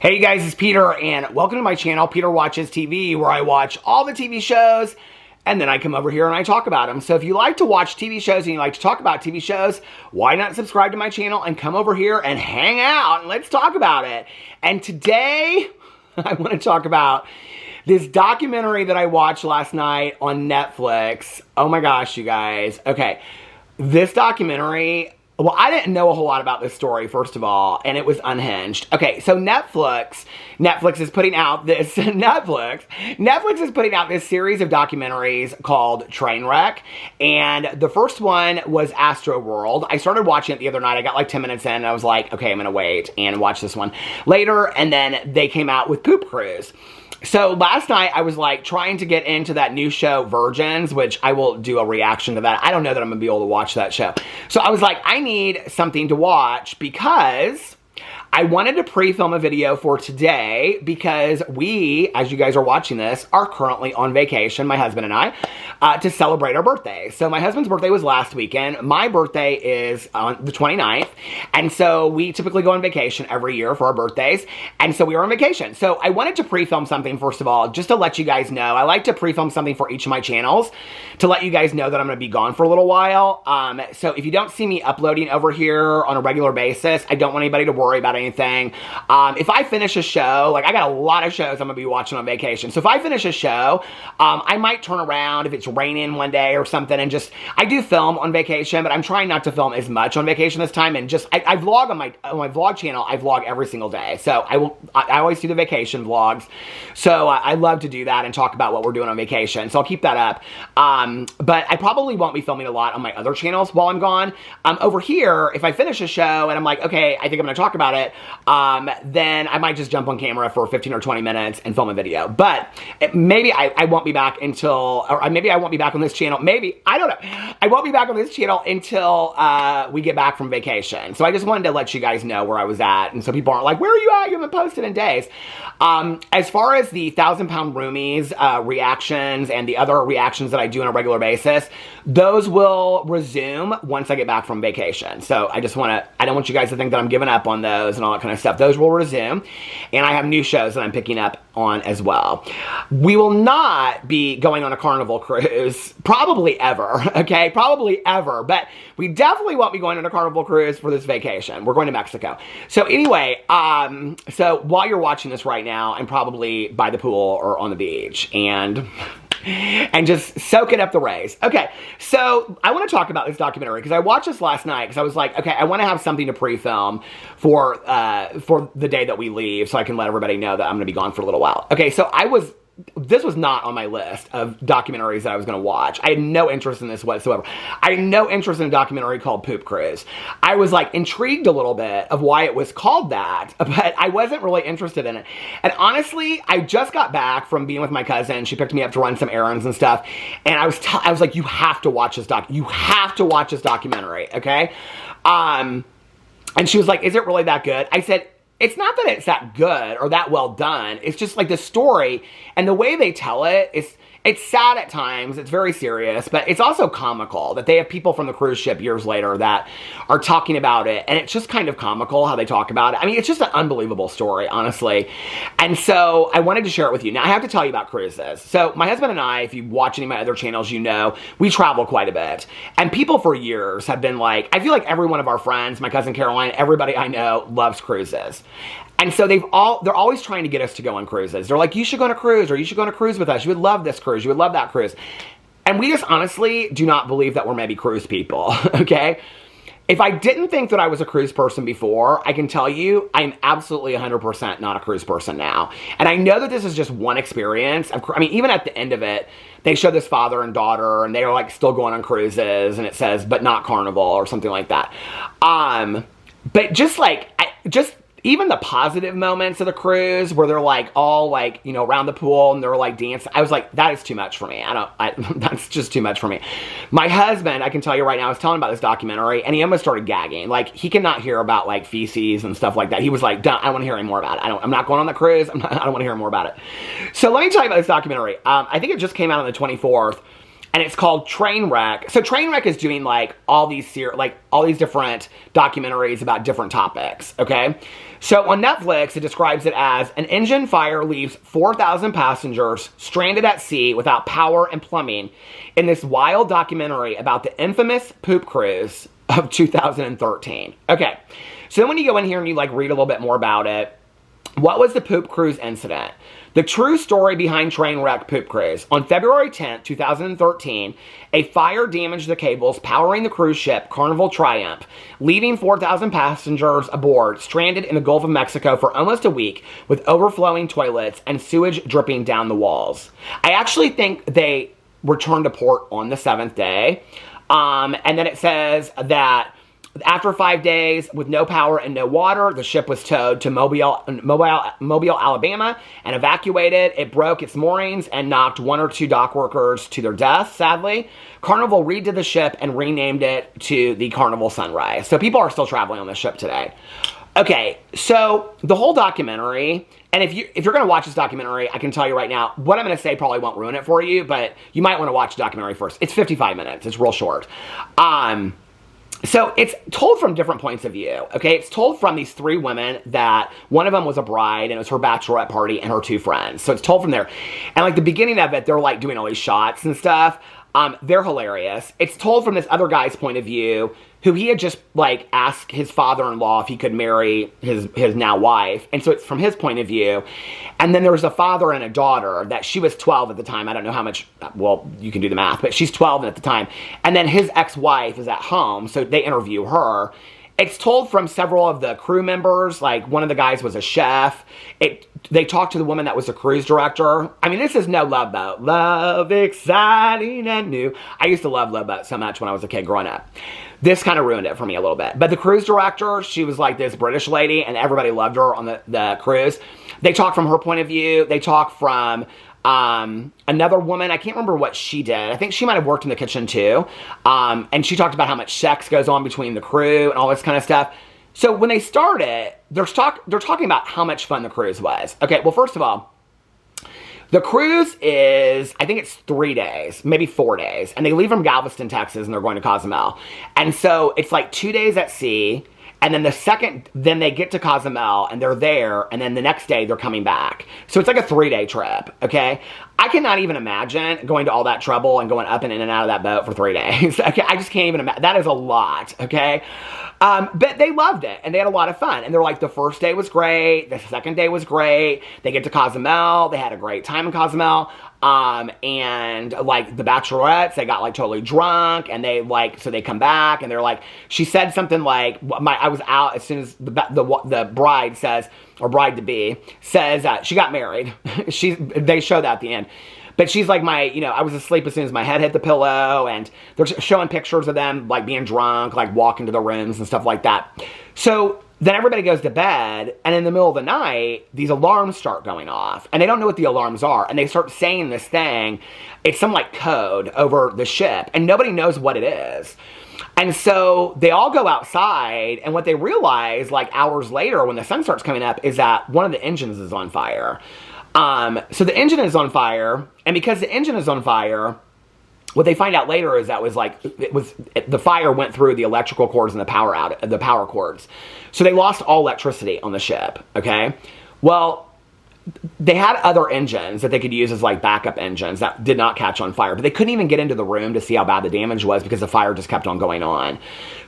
Hey guys, it's Peter, and welcome to my channel, Peter Watches TV, where I watch all the TV shows, and then I come over here and I talk about them. So if you like to watch TV shows and you like to talk about TV shows, why not subscribe to my channel and come over here and hang out, and let's talk about it. And today, I want to talk about this documentary that I watched last night on Netflix. Oh my gosh, you guys. Okay, this documentary... Well, I didn't know a whole lot about this story, first of all, and it was unhinged. Okay, so Netflix is putting out this, Netflix is putting out this series of documentaries called Trainwreck, and the first one was Astro World. I started watching it the other night. I got like 10 minutes in, and I was like, okay, I'm gonna wait and watch this one later, and then they came out with Poop Cruise. So last night I was like trying to get into that new show Virgins, which I will do a reaction to that. I don't know that I'm gonna be able to watch that show. So I was like, I need something to watch because I wanted to pre-film a video for today because we, as you guys are watching this, are currently on vacation, my husband and I, to celebrate our birthday. So my husband's birthday was last weekend. My birthday is on the 29th. And so we typically go on vacation every year for our birthdays. And so we were on vacation. So I wanted to pre-film something, first of all, just to let you guys know. I like to pre-film something for each of my channels to let you guys know that I'm going to be gone for a little while. So if you don't see me uploading over here on a regular basis, I don't want anybody to worry about anything. If I finish a show, like I got a lot of shows I'm gonna be watching on vacation. So if I finish a show, I might turn around if it's raining one day or something and just, I do film on vacation, but I'm trying not to film as much on vacation this time, and just, I vlog on my vlog channel. I vlog every single day. So I always do the vacation vlogs. So I love to do that and talk about what we're doing on vacation. So I'll keep that up. But I probably won't be filming a lot on my other channels while I'm gone. Over here, if I finish a show and I'm like, okay, I think I'm gonna talk about it, then I might just jump on camera for 15 or 20 minutes and film a video. But maybe I won't be back until, or maybe I won't be back on this channel. Maybe, I don't know. I won't be back on this channel until we get back from vacation. So I just wanted to let you guys know where I was at. And so people aren't like, where are you at? You haven't posted in days. As far as the 1,000-pound roomies reactions and the other reactions that I do on a regular basis, those will resume once I get back from vacation. So I don't want you guys to think that I'm giving up on those and all that kind of stuff. Those will resume, and I have new shows that I'm picking up on as well. We will not be going on a Carnival cruise, probably ever, okay? Probably ever, but we definitely won't be going on a Carnival cruise for this vacation. We're going to Mexico. So anyway, so while you're watching this right now, I'm probably by the pool or on the beach, and just soaking up the rays. Okay, so I want to talk about this documentary because I watched this last night because I was like, okay, I want to have something to pre-film for the day that we leave so I can let everybody know that I'm going to be gone for a little while. Okay, so this was not on my list of documentaries that I was going to watch. I had no interest in this whatsoever. I had no interest in a documentary called Poop Cruise. I was like intrigued a little bit of why it was called that, but I wasn't really interested in it. And honestly, I just got back from being with my cousin. She picked me up to run some errands and stuff. And I was like, you have to watch this you have to watch this documentary, okay? And she was like, is it really that good? I said, it's not that it's that good or that well done. It's just like the story and the way they tell it, it's sad at times, it's very serious, but it's also comical that they have people from the cruise ship years later that are talking about it, and it's just kind of comical how they talk about it. I mean, it's just an unbelievable story, honestly. And so I wanted to share it with you. Now, I have to tell you about cruises. So my husband and I, if you watch any of my other channels, you know, we travel quite a bit. And people for years have been like, I feel like every one of our friends, my cousin Caroline, everybody I know loves cruises. And so they're always trying to get us to go on cruises. They're like, you should go on a cruise, or you should go on a cruise with us. You would love this cruise. You would love that cruise. And we just honestly do not believe that we're maybe cruise people, okay? If I didn't think that I was a cruise person before, I can tell you I'm absolutely 100% not a cruise person now. And I know that this is just one experience. I mean, even at the end of it, they show this father and daughter, and they're like still going on cruises, and it says, but not Carnival or something like that. But just like, even the positive moments of the cruise where they're like all like, you know, around the pool and they're like dancing, I was like, that is too much for me. That's just too much for me. My husband, I can tell you right now, I was telling him about this documentary and he almost started gagging. Like, he cannot hear about like feces and stuff like that. He was like, I don't want to hear any more about it. I'm not going on the cruise. I don't want to hear more about it. So let me tell you about this documentary. I think it just came out on the 24th. and it's called Trainwreck. So Trainwreck is doing like all these different documentaries about different topics, okay? So on Netflix, it describes it as an engine fire leaves 4,000 passengers stranded at sea without power and plumbing in this wild documentary about the infamous poop cruise of 2013. Okay, so then when you go in here and you like read a little bit more about it, what was the poop cruise incident? The true story behind Trainwreck Poop Cruise. On February 10th, 2013, a fire damaged the cables powering the cruise ship Carnival Triumph, leaving 4,000 passengers aboard, stranded in the Gulf of Mexico for almost a week with overflowing toilets and sewage dripping down the walls. I actually think they returned to port on the 7th day. And then it says that after 5 days with no power and no water, the ship was towed to Mobile, Alabama, and evacuated. It broke its moorings and knocked 1 or 2 dock workers to their deaths, sadly. Carnival redid the ship and renamed it to the Carnival Sunrise. So people are still traveling on the ship today. Okay, so the whole documentary, and if you're going to watch this documentary, I can tell you right now, what I'm going to say probably won't ruin it for you, but you might want to watch the documentary first. It's 55 minutes. It's real short. So it's told from different points of view, okay? It's told from these 3 women that one of them was a bride, and it was her bachelorette party and her 2 friends. So it's told from there. And like the beginning of it, they're like doing all these shots and stuff. They're hilarious. It's told from this other guy's point of view, who he had just like asked his father-in-law if he could marry his now wife. And so it's from his point of view. And then there was a father and a daughter that she was 12 at the time. I don't know how much, well, you can do the math, but she's 12 at the time. And then his ex-wife is at home, so they interview her. It's told from several of the crew members, like one of the guys was a chef. They talked to the woman that was the cruise director. I mean, this is no Love Boat. Love, exciting and new. I used to love Love Boat so much when I was a kid growing up. This kind of ruined it for me a little bit. But the cruise director, she was like this British lady, and everybody loved her on the cruise. They talk from her point of view. They talk from another woman. I can't remember what she did. I think she might have worked in the kitchen too. And she talked about how much sex goes on between the crew and all this kind of stuff. So when they started, they're talking about how much fun the cruise was. Okay, well, first of all, the cruise is, I think it's 3 days, maybe 4 days. And they leave from Galveston, Texas, and they're going to Cozumel. And so it's like 2 days at sea. And then then they get to Cozumel, and they're there, and then the next day they're coming back. So it's like a 3-day trip, okay? I cannot even imagine going to all that trouble and going up and in and out of that boat for 3 days. Okay, I just can't even imagine. That is a lot, okay? But they loved it, and they had a lot of fun. And they're like, the first day was great. The second day was great. They get to Cozumel. They had a great time in Cozumel. And like the bachelorettes, they got like totally drunk, and they like, so they come back, and they're like, she said something like, I was out as soon as the bride says, or bride-to-be says, she got married. They show that at the end. But she's like, I was asleep as soon as my head hit the pillow, and they're showing pictures of them like being drunk, like walking to the rooms and stuff like that. So then everybody goes to bed, and in the middle of the night, these alarms start going off, and they don't know what the alarms are, and they start saying this thing. It's some like code over the ship, and nobody knows what it is. And so they all go outside, and what they realize like hours later when the sun starts coming up is that one of the engines is on fire. So the engine is on fire, and because the engine is on fire, what they find out later is that the fire went through the electrical cords and the power cords. So they lost all electricity on the ship, okay? Well, they had other engines that they could use as like backup engines that did not catch on fire, but they couldn't even get into the room to see how bad the damage was because the fire just kept on going on.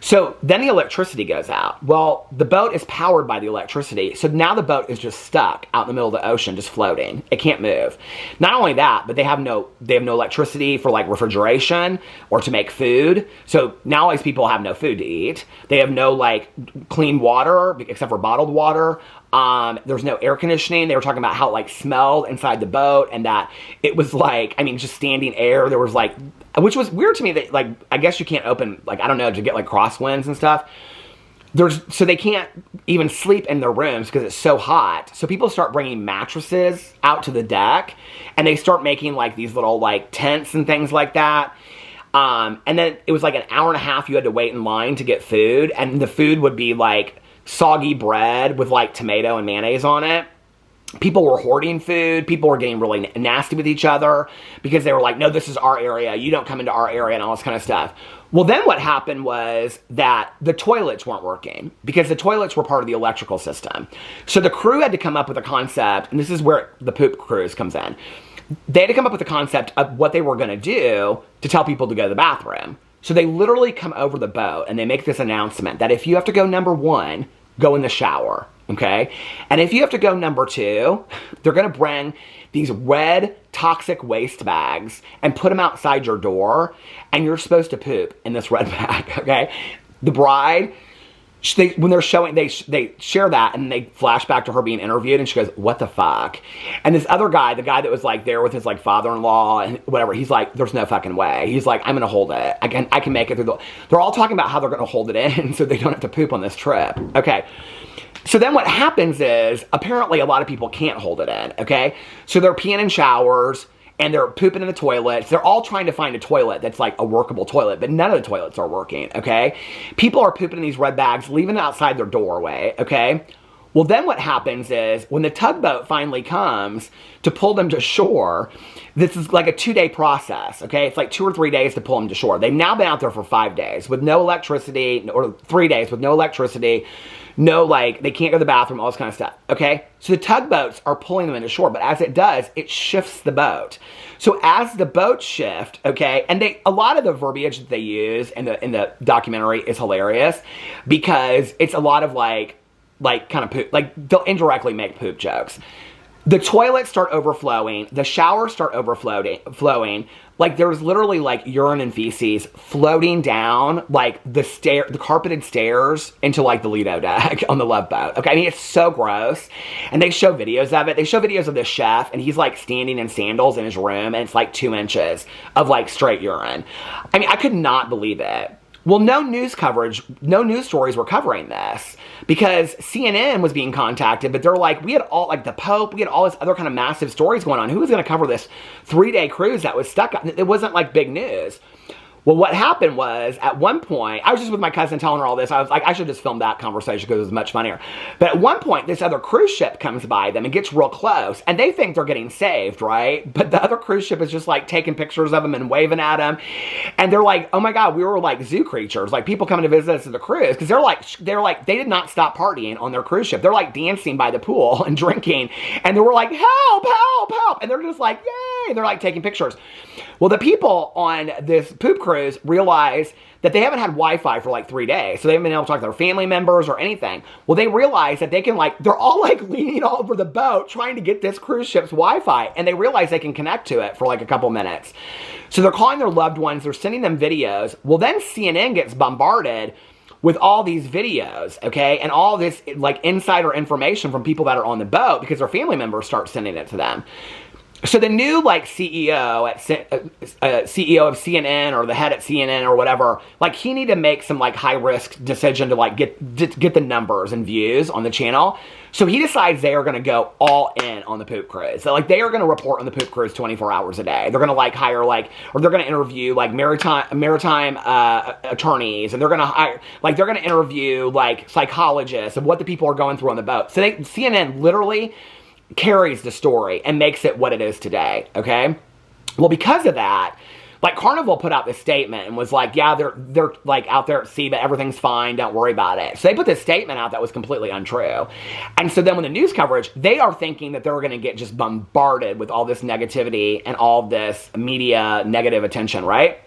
So then the electricity goes out. Well, the boat is powered by the electricity, so now the boat is just stuck out in the middle of the ocean, just floating. It can't move. Not only that, but they have no electricity for like refrigeration or to make food. So now all these people have no food to eat. They have no like clean water except for bottled water. There's no air conditioning. They were talking about how it like smelled inside the boat, and that it was like, I mean, just standing air. There was like, which was weird to me that like, I guess you can't open, like, I don't know, to get like crosswinds and stuff. So they can't even sleep in their rooms because it's so hot. So people start bringing mattresses out to the deck, and they start making like these little like tents and things like that. And then it was like an hour and a half you had to wait in line to get food, and the food would be like soggy bread with like tomato and mayonnaise on it. People were hoarding food. People were getting really nasty with each other because they were like, no, this is our area. You don't come into our area and all this kind of stuff. Well, then what happened was that the toilets weren't working because the toilets were part of the electrical system. So the crew had to come up with a concept, and this is where the poop cruise comes in. They had to come up with a concept of what they were going to do to tell people to go to the bathroom. So they literally come over the boat and they make this announcement that if you have to go number 1, go in the shower, okay? And if you have to go number 2, they're going to bring these red toxic waste bags and put them outside your door, and you're supposed to poop in this red bag, okay? The bride, when they're showing, they share that, and they flash back to her being interviewed, and she goes, what the fuck? And this other guy, the guy that was like there with his like father-in-law and whatever, he's like, there's no fucking way. He's like, I'm gonna hold it. I can make it through they're all talking about how they're gonna hold it in so they don't have to poop on this trip. Okay. So then what happens is, apparently a lot of people can't hold it in, okay? So they're peeing in showers, and they're pooping in the toilets. They're all trying to find a toilet that's like a workable toilet, but none of the toilets are working, okay? People are pooping in these red bags, leaving it outside their doorway, okay? Well, then what happens is, when the tugboat finally comes to pull them to shore, this is like a 2-day process, okay? It's like 2 or 3 days to pull them to shore. They've now been out there for 5 days with no electricity, or 3 days with no electricity, no, like, they can't go to the bathroom, all this kind of stuff, okay? So the tugboats are pulling them into shore, but as it does, it shifts the boat. So as the boats shift, okay, and a lot of the verbiage that they use in the documentary is hilarious because it's a lot of like kind of poop, like they'll indirectly make poop jokes. The toilets start overflowing, the showers start flowing. Like there's literally like urine and feces floating down like the carpeted stairs into like the Lido deck on the Love Boat. Okay, I mean, it's so gross. And they show videos of it. They show videos of the chef, and he's like standing in sandals in his room, and it's like 2 inches of like straight urine. I mean, I could not believe it. Well, no news stories were covering this because CNN was being contacted, but they're like, we had all, like the Pope, we had all this other kind of massive stories going on. Who was going to cover this 3-day cruise that was stuck? It wasn't like big news. Well, what happened was, at one point, I was just with my cousin telling her all this. I was like, I should just film that conversation because it was much funnier. But at one point, this other cruise ship comes by them and gets real close, and they think they're getting saved, right? But the other cruise ship is just like taking pictures of them and waving at them. And they're like, oh my God, we were like zoo creatures, like people coming to visit us at the cruise. Because they're like, they did not stop partying on their cruise ship. They're like dancing by the pool and drinking. And they were like, help, help, help. And they're just like, yay. And they're like taking pictures. Well, the people on this poop cruise realize that they haven't had Wi-Fi for like 3 days. So they haven't been able to talk to their family members or anything. Well, they realize that they can they're all like leaning all over the boat trying to get this cruise ship's Wi-Fi. And they realize they can connect to it for like a couple minutes. So they're calling their loved ones. They're sending them videos. Well, then CNN gets bombarded with all these videos, okay? And all this like insider information from people that are on the boat because their family members start sending it to them. So the new like CEO of CNN or the head at CNN or whatever, like he needed to make some like high risk decision to like get the numbers and views on the channel. So he decides they are going to go all in on the poop cruise. So like they are going to report on the poop cruise 24 hours a day. They're going to like hire or they're going to interview like maritime attorneys, and they're going to hire they're going to interview like psychologists of what the people are going through on the boat. So CNN literally carries the story and makes it what it is today, okay? Well, because of that, like Carnival put out this statement and was like, yeah, they're like out there at sea, but everything's fine, don't worry about it. So they put this statement out that was completely untrue. And so then when the news coverage, they are thinking that they're going to get just bombarded with all this negativity and all this media negative attention, right?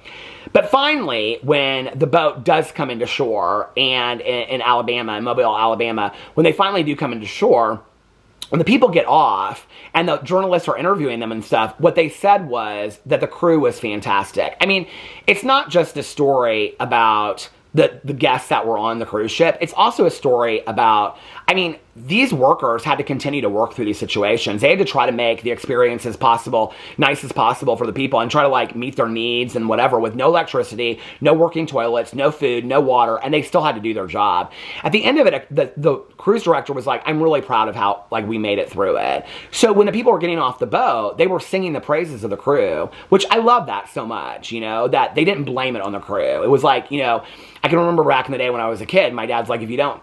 But finally, when the boat does come into shore, and in Alabama, in Mobile, Alabama, when they finally do come into shore, when the people get off and the journalists are interviewing them and stuff, what they said was that the crew was fantastic. I mean, it's not just a story about the guests that were on the cruise ship. It's also a story about, I mean, these workers had to continue to work through these situations. They had to try to make the experience as possible, nice as possible for the people, and try to like meet their needs and whatever, with no electricity, no working toilets, no food, no water, and they still had to do their job. At the end of it, the cruise director was like, I'm really proud of how like we made it through it. So when the people were getting off the boat, they were singing the praises of the crew, which I love that so much, you know, that they didn't blame it on the crew. It was like, you know, I can remember back in the day when I was a kid, my dad's like, if you don't,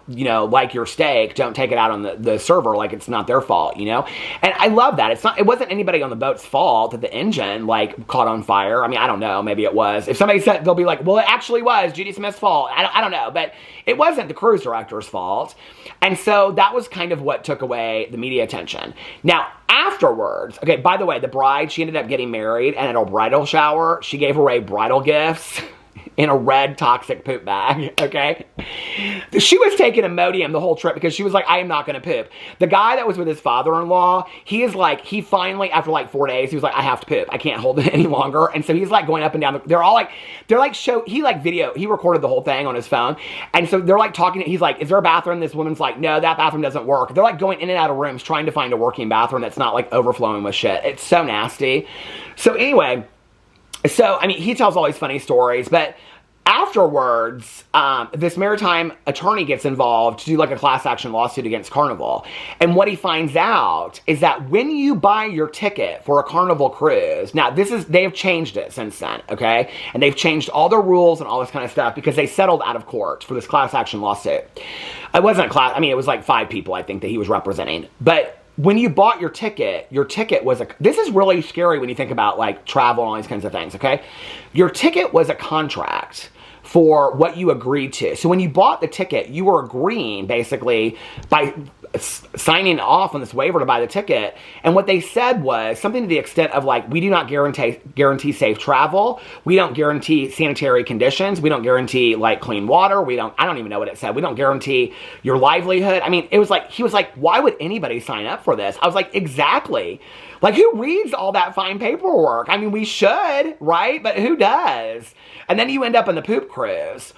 like your steak, don't take it out on the server. Like, it's not their fault, And I love that. It wasn't anybody on the boat's fault that the engine, like, caught on fire. I mean, I don't know. Maybe it was. If somebody said, they'll be like, well, it actually was Judy Smith's fault. I don't know. But it wasn't the cruise director's fault. And so that was kind of what took away the media attention. Now, afterwards, okay, by the way, the bride, she ended up getting married, and at her bridal shower, she gave away bridal gifts in a red toxic poop bag, okay? She was taking Imodium the whole trip because she was like, I am not going to poop. The guy that was with his father-in-law, he finally, after like 4 days, he was like, I have to poop. I can't hold it any longer. And so he's like going up and down. He recorded the whole thing on his phone. And so they're like talking, he's like, is there a bathroom? This woman's like, no, that bathroom doesn't work. They're like going in and out of rooms trying to find a working bathroom that's not like overflowing with shit. It's so nasty. So anyway, I mean, he tells all these funny stories, but afterwards, this maritime attorney gets involved to do like a class action lawsuit against Carnival. And what he finds out is that when you buy your ticket for a Carnival cruise, now they have changed it since then, okay? And they've changed all their rules and all this kind of stuff because they settled out of court for this class action lawsuit. It wasn't a class, I mean, it was like 5 people, I think, that he was representing. But when you bought your ticket was this is really scary when you think about like travel and all these kinds of things, okay? Your ticket was a contract for what you agreed to. So when you bought the ticket, you were agreeing basically by signing off on this waiver to buy the ticket. And what they said was something to the extent of like, we do not guarantee safe travel. We don't guarantee sanitary conditions. We don't guarantee like clean water. I don't even know what it said. We don't guarantee your livelihood. I mean, he was like, why would anybody sign up for this? I was like, exactly. Like, who reads all that fine paperwork? I mean, we should, right? But who does? And then you end up on the poop cruise.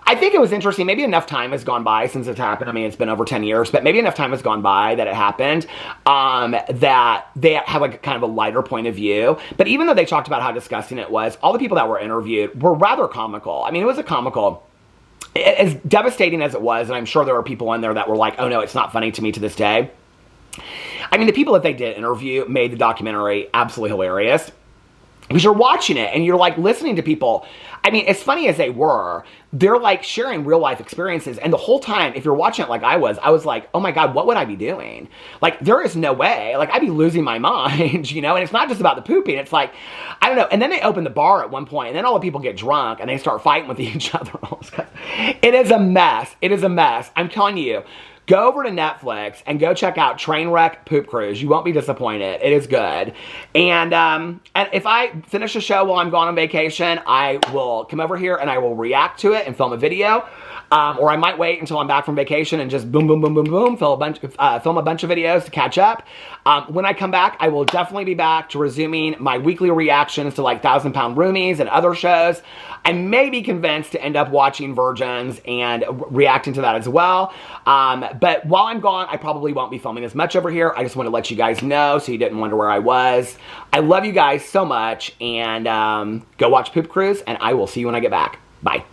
I think it was interesting. Maybe enough time has gone by since it's happened. I mean, it's been over 10 years, but maybe enough time has gone by that it happened, that they have like kind of a lighter point of view. But even though they talked about how disgusting it was, all the people that were interviewed were rather comical. I mean, it was a comical, as devastating as it was, and I'm sure there were people in there that were like, oh no, it's not funny to me to this day. I mean, the people that they did interview made the documentary absolutely hilarious. Because you're watching it and you're like listening to people. I mean, as funny as they were, they're like sharing real life experiences. And the whole time, if you're watching it like I was like, oh my God, what would I be doing? Like, there is no way. Like, I'd be losing my mind, And it's not just about the pooping. It's like, I don't know. And then they open the bar at one point and then all the people get drunk and they start fighting with each other. It is a mess. It is a mess. I'm telling you. Go over to Netflix and go check out Trainwreck Poop Cruise. You won't be disappointed. It is good. And if I finish a show while I'm gone on vacation, I will come over here and I will react to it and film a video. Or I might wait until I'm back from vacation and just boom, boom, boom, boom, boom, film a bunch of videos to catch up. When I come back, I will definitely be back to resuming my weekly reactions to like 1,000 Pound Roomies and other shows. I may be convinced to end up watching Virgins and reacting to that as well. But while I'm gone, I probably won't be filming as much over here. I just want to let you guys know so you didn't wonder where I was. I love you guys so much, and go watch Poop Cruise, and I will see you when I get back. Bye.